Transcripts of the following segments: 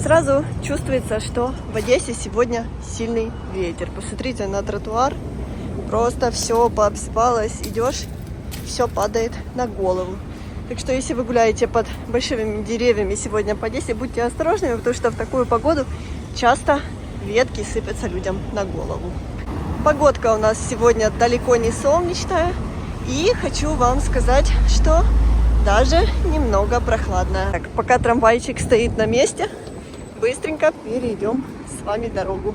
сразу чувствуется, что в Одессе сегодня сильный ветер. Посмотрите на тротуар, просто все пообсыпалось, идешь, все падает на голову. Так что если вы гуляете под большими деревьями сегодня по Одессе, будьте осторожными, потому что в такую погоду часто ветки сыпятся людям на голову. Погодка у нас сегодня далеко не солнечная, и хочу вам сказать, что даже немного прохладная. Так, пока трамвайчик стоит на месте, быстренько перейдем с вами дорогу.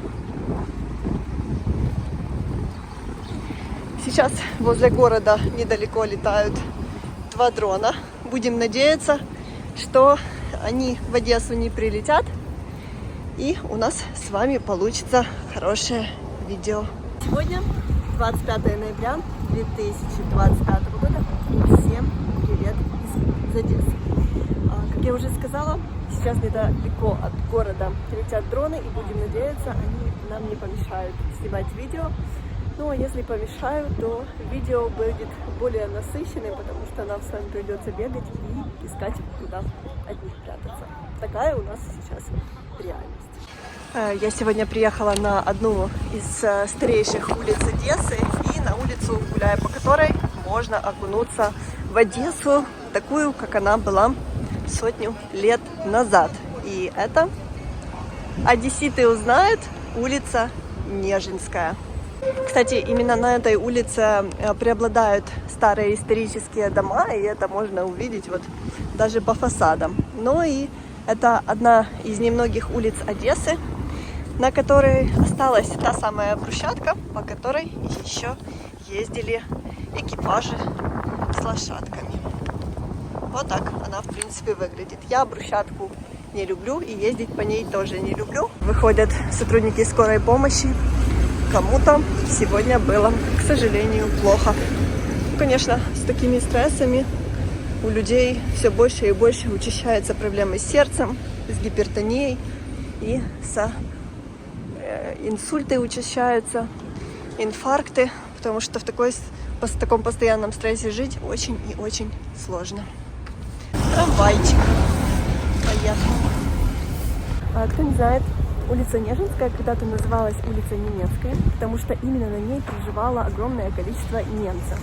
Сейчас возле города недалеко летают 2 дрона. Будем надеяться, что они в Одессу не прилетят, и у нас с вами получится хорошее видео. Сегодня 25 ноября 2025 года. Всем привет из Одессы. Как я уже сказала, сейчас недалеко от города летят дроны, и будем надеяться, они нам не помешают снимать видео. Ну а если помешают, то видео будет более насыщенным, потому что нам с вами придется бегать и искать, куда от них прятаться. Такая у нас сейчас реальность. Я сегодня приехала на одну из старейших улиц Одессы, и на улицу, гуляя по которой, можно окунуться в Одессу, такую, как она была 100 лет назад. И это, одесситы узнают, улица Нежинская. Кстати, именно на этой улице преобладают старые исторические дома, и это можно увидеть вот даже по фасадам. Ну и это одна из немногих улиц Одессы, на которой осталась та самая брусчатка, по которой еще ездили экипажи с лошадками. Вот так она, в принципе, выглядит. Я брусчатку не люблю и ездить по ней тоже не люблю. Выходят сотрудники скорой помощи. Кому-то сегодня было, к сожалению, плохо. Конечно, с такими стрессами у людей все больше и больше учащаются проблемы с сердцем, с гипертонией, и инсульты учащаются, инфаркты, потому что в таком постоянном стрессе жить очень и очень сложно. Трамвайчик. Поехал. Кто не знает, улица Нежинская когда-то называлась улица Немецкая, потому что именно на ней проживало огромное количество немцев.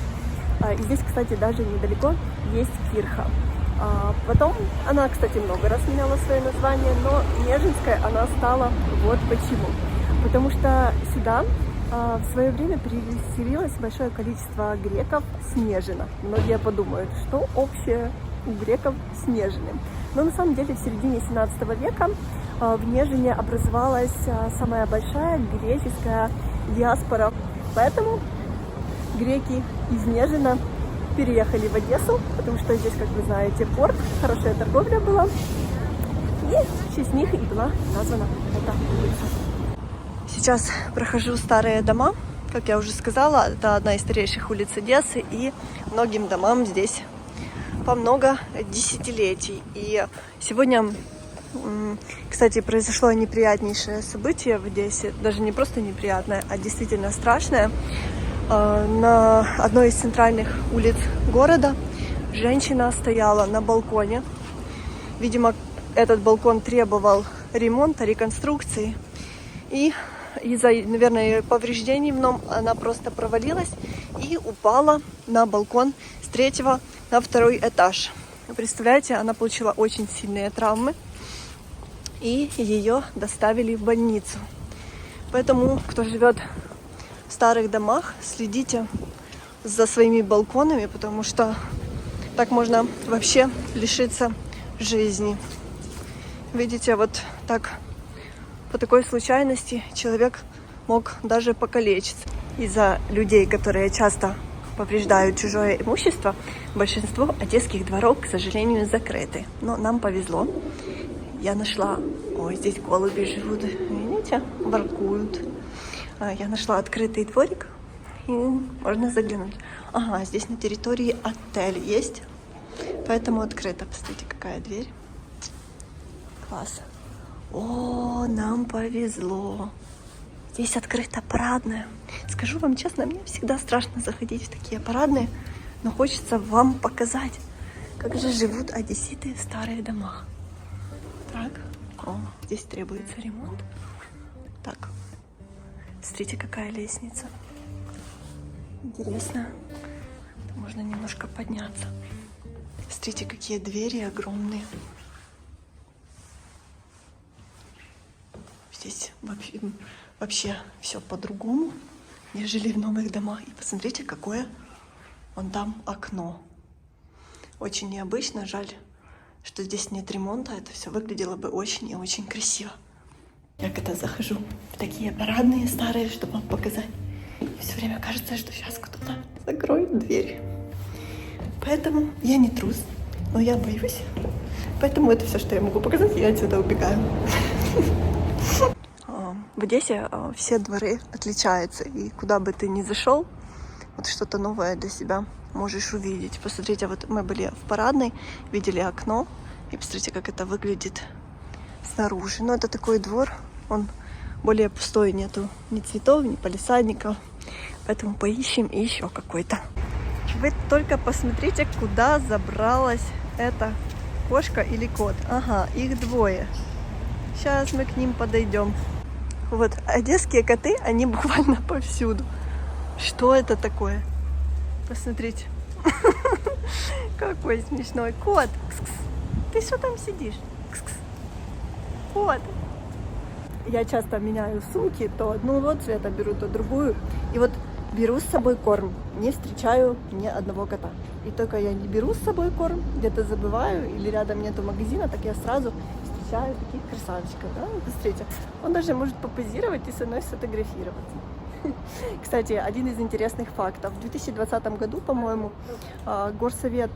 И здесь, кстати, даже недалеко есть кирха. Потом она, кстати, много раз меняла свое название, но Нежинская она стала вот почему. Потому что сюда в свое время переселилось большое количество греков с Нежина. Многие подумают, что общее у греков с Нежиным. Но на самом деле в середине 17 века в Нежине образовалась самая большая греческая диаспора. Поэтому греки из Нежина переехали в Одессу, потому что здесь, как вы знаете, порт, хорошая торговля была. И в честь них и была названа эта улица. Сейчас прохожу старые дома. Как я уже сказала, это одна из старейших улиц Одессы, и многим домам здесь по много десятилетий. И сегодня, кстати, произошло неприятнейшее событие в Одессе. Даже не просто неприятное, а действительно страшное. На одной из центральных улиц города женщина стояла на балконе. Видимо, этот балкон требовал ремонта, реконструкции. И из-за, наверное, повреждений в нем она просто провалилась и упала на балкон с 3-го на 2-й этаж. Представляете, она получила очень сильные травмы, и ее доставили в больницу. Поэтому, кто живет в старых домах, следите за своими балконами, потому что так можно вообще лишиться жизни. Видите, вот так, по такой случайности человек мог даже покалечиться. Из-за людей, которые часто повреждают чужое имущество, большинство одесских дворов, к сожалению, закрыты. Но нам повезло. Я нашла... Ой, здесь голуби живут. Видите? Воркуют. Я нашла открытый дворик, и можно заглянуть. Ага, здесь на территории отель есть, поэтому открыто. Посмотрите, какая дверь. Класс. О, нам повезло. Здесь открыта парадная. Скажу вам честно, мне всегда страшно заходить в такие парадные, но хочется вам показать, как же живут одесситы в старых домах. Так, О, здесь требуется ремонт. Так, смотрите, какая лестница. Интересно. Можно немножко подняться. Смотрите, какие двери огромные. Здесь вообще все по-другому, нежели в новых домах. И посмотрите, какое вон там окно. Очень необычно, жаль, что здесь нет ремонта. Это все выглядело бы очень и очень красиво. Я когда захожу в такие парадные старые, чтобы вам показать, все время кажется, что сейчас кто-то закроет дверь. Поэтому я не трус, но я боюсь. Поэтому это все, что я могу показать, и я отсюда убегаю. В Одессе все дворы отличаются, и куда бы ты ни зашел, вот что-то новое для себя можешь увидеть. Посмотрите, вот мы были в парадной, видели окно, и посмотрите, как это выглядит снаружи. Но это такой двор, он более пустой, нету ни цветов, ни палисадников, поэтому поищем еще какой-то. Вы только посмотрите, куда забралась эта кошка или кот. Ага, их двое. Сейчас мы к ним подойдем. Вот, одесские коты, они буквально повсюду. Что это такое? Посмотрите. Какой смешной кот. Ты что там сидишь? Кот. Я часто меняю сумки, то одну вот цвета беру, то другую. И вот беру с собой корм, не встречаю ни одного кота. И только я не беру с собой корм, где-то забываю, или рядом нету магазина, так я сразу встречаю таких красавчиков. Да? Посмотрите, он даже может попозировать и со мной сфотографироваться. Кстати, один из интересных фактов. В 2020 году, по-моему, Горсовет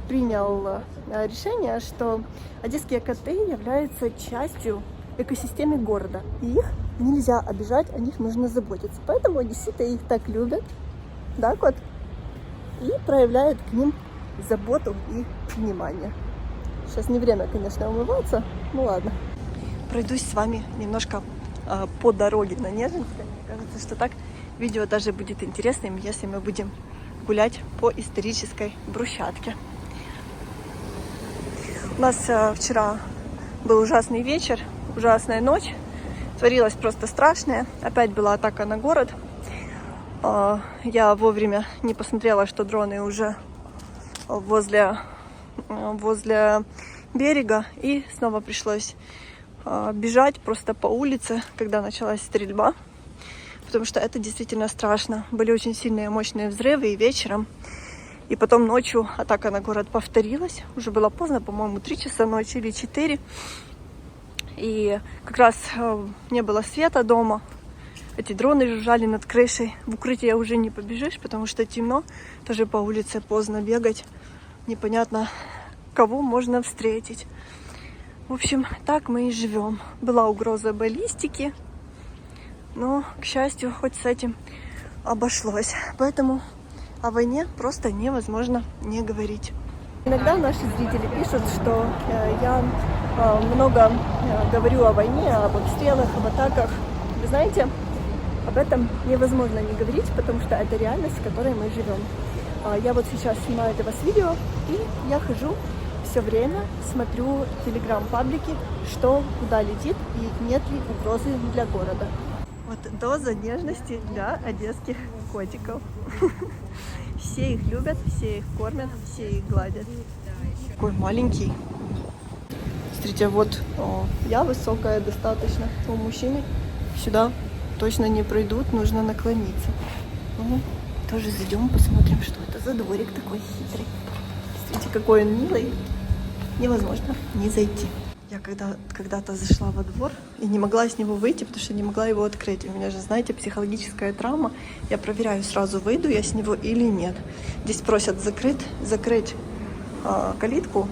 принял решение, что одесские коты являются частью экосистемы города. И их нельзя обижать, о них нужно заботиться. Поэтому одесситы их так любят, да, кот? И проявляют к ним заботу и внимание. Сейчас не время, конечно, умываться, ну ладно. Пройдусь с вами немножко по дороге на Нежинской. Мне кажется, что так видео даже будет интересным, если мы будем гулять по исторической брусчатке. У нас вчера был ужасный вечер, ужасная ночь. Творилось просто страшное. Опять была атака на город. Я вовремя не посмотрела, что дроны уже возле берега. И снова пришлось бежать просто по улице, когда началась стрельба. Потому что это действительно страшно. Были очень сильные мощные взрывы и вечером. И потом ночью атака на город повторилась. Уже было поздно, по-моему, 3 часа ночи или 4. И как раз не было света дома. Эти дроны жужжали над крышей. В укрытие уже не побежишь, потому что темно. Тоже по улице поздно бегать. Непонятно, кого можно встретить. В общем, так мы и живем. Была угроза баллистики. Но, к счастью, хоть с этим обошлось. Поэтому о войне просто невозможно не говорить. Иногда наши зрители пишут, что я много говорю о войне, об обстрелах, об атаках. Вы знаете, об этом невозможно не говорить, потому что это реальность, в которой мы живем. Я вот сейчас снимаю для вас видео, и я хожу все время, смотрю телеграм-паблики, что куда летит и нет ли угрозы для города. Вот доза нежности для одесских котиков. Все их любят, все их кормят, все их гладят. Такой маленький. Смотрите, вот я высокая достаточно. У мужчины сюда точно не пройдут, нужно наклониться. Ну, тоже зайдем, посмотрим, что это за дворик такой хитрый. Смотрите, какой он милый. Невозможно не зайти. Я когда-то зашла во двор и не могла с него выйти, потому что не могла его открыть. У меня же, знаете, психологическая травма. Я проверяю сразу, выйду я с него или нет. Здесь просят закрыть калитку,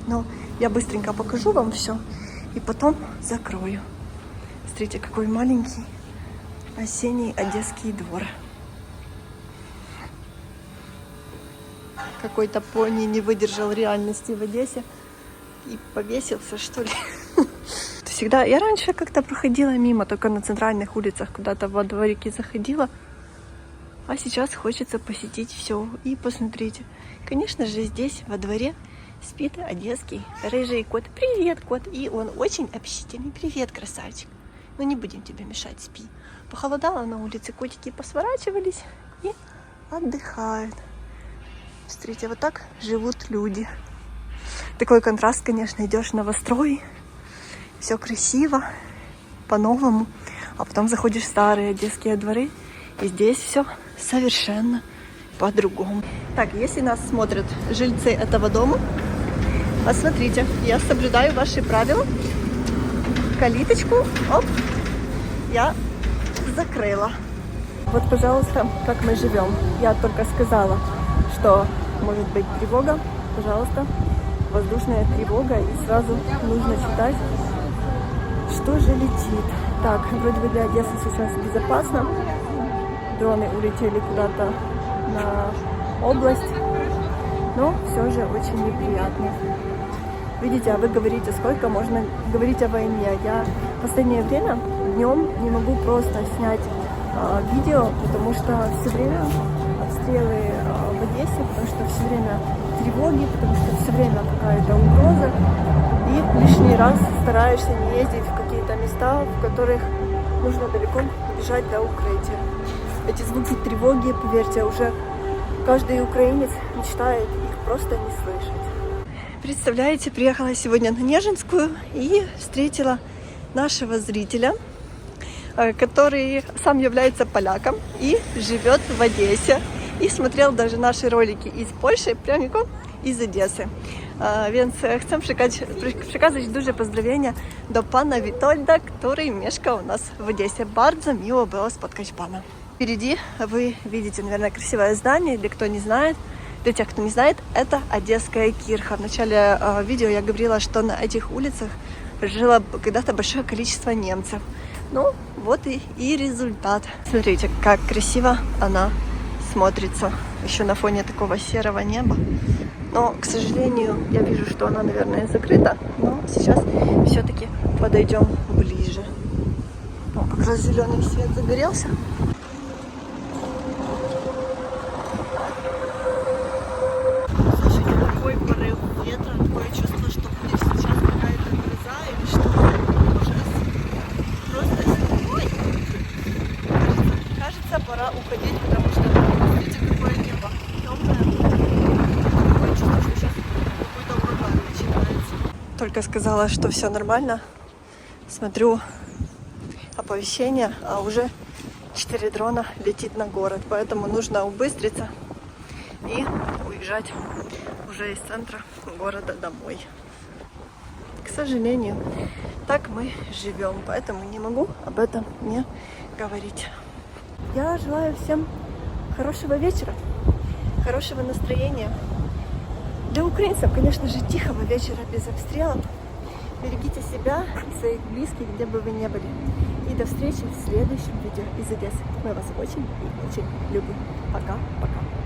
но я быстренько покажу вам все и потом закрою. Смотрите, какой маленький осенний одесский двор. Какой-то пони не выдержал реальности в Одессе и повесился, что ли. Всегда. Я раньше как-то проходила мимо, только на центральных улицах куда-то во дворике заходила. А сейчас хочется посетить все и посмотреть. Конечно же, здесь, во дворе, спит одесский рыжий кот. Привет, кот. И он очень общительный. Привет, красавчик. Ну не будем тебе мешать, спи. Похолодало на улице, котики посворачивались и отдыхают. Смотрите, вот так живут люди. Такой контраст, конечно, идешь в новострой. Все красиво, по-новому. А потом заходишь в старые одесские дворы. И здесь все совершенно по-другому. Так, если нас смотрят жильцы этого дома, посмотрите, я соблюдаю ваши правила. Калиточку, оп, я закрыла. Вот, пожалуйста, как мы живем. Я только сказала, что может быть тревога. Пожалуйста, воздушная тревога. И сразу нужно читать, что же летит. Так, вроде бы для Одессы сейчас безопасно. Дроны улетели куда-то на область, но все же очень неприятно. Видите, а вы говорите, сколько можно говорить о войне. Я в последнее время днем не могу просто снять видео, потому что все время обстрелы в Одессе, потому что все время тревоги, потому что все время какая-то угроза. И лишний раз стараешься не ездить в какие-то места, в которых нужно далеко бежать до укрытия. Эти звуки тревоги, поверьте, уже каждый украинец мечтает их просто не слышать. Представляете, приехала сегодня на Нежинскую и встретила нашего зрителя, который сам является поляком и живет в Одессе. И смотрел даже наши ролики из Польщі, прямиком із Одеси. Więc chcę przekazać duże pozdrowienia do pana Witolda, który mieszka у нас в Одессе. Bardzo miło było spotkać pana. Впереди вы видите, наверное, красивое здание. Для тех, кто не знает, это Одесская кирха. В начале видео я говорила, что на этих улицах жило когда-то большое количество немцев. Ну, вот и результат. Смотрите, как красиво она смотрится. Еще на фоне такого серого неба. Но, к сожалению, я вижу, что она, наверное, закрыта. Но сейчас все-таки подойдем ближе. О, как раз зеленый свет загорелся. Слушайте, такой порыв ветра, такое чувство, что будет сейчас какая-то гроза или что. Ужас. Просто... Ой! Кажется, пора уходить, потому что, смотрите, какое небо темное. Такое чувство, что сейчас какой-то ураган начинается. Только сказала, что все нормально. Смотрю оповещение, а уже 4 дрона летит на город. Поэтому нужно убыстриться и уезжать уже из центра города домой. К сожалению, так мы живем, поэтому не могу об этом не говорить. Я желаю всем хорошего вечера, хорошего настроения. Для украинцев, конечно же, тихого вечера без обстрелов. Берегите себя и своих близких, где бы вы ни были. И до встречи в следующем видео из Одессы. Мы вас очень и очень любим. Пока-пока.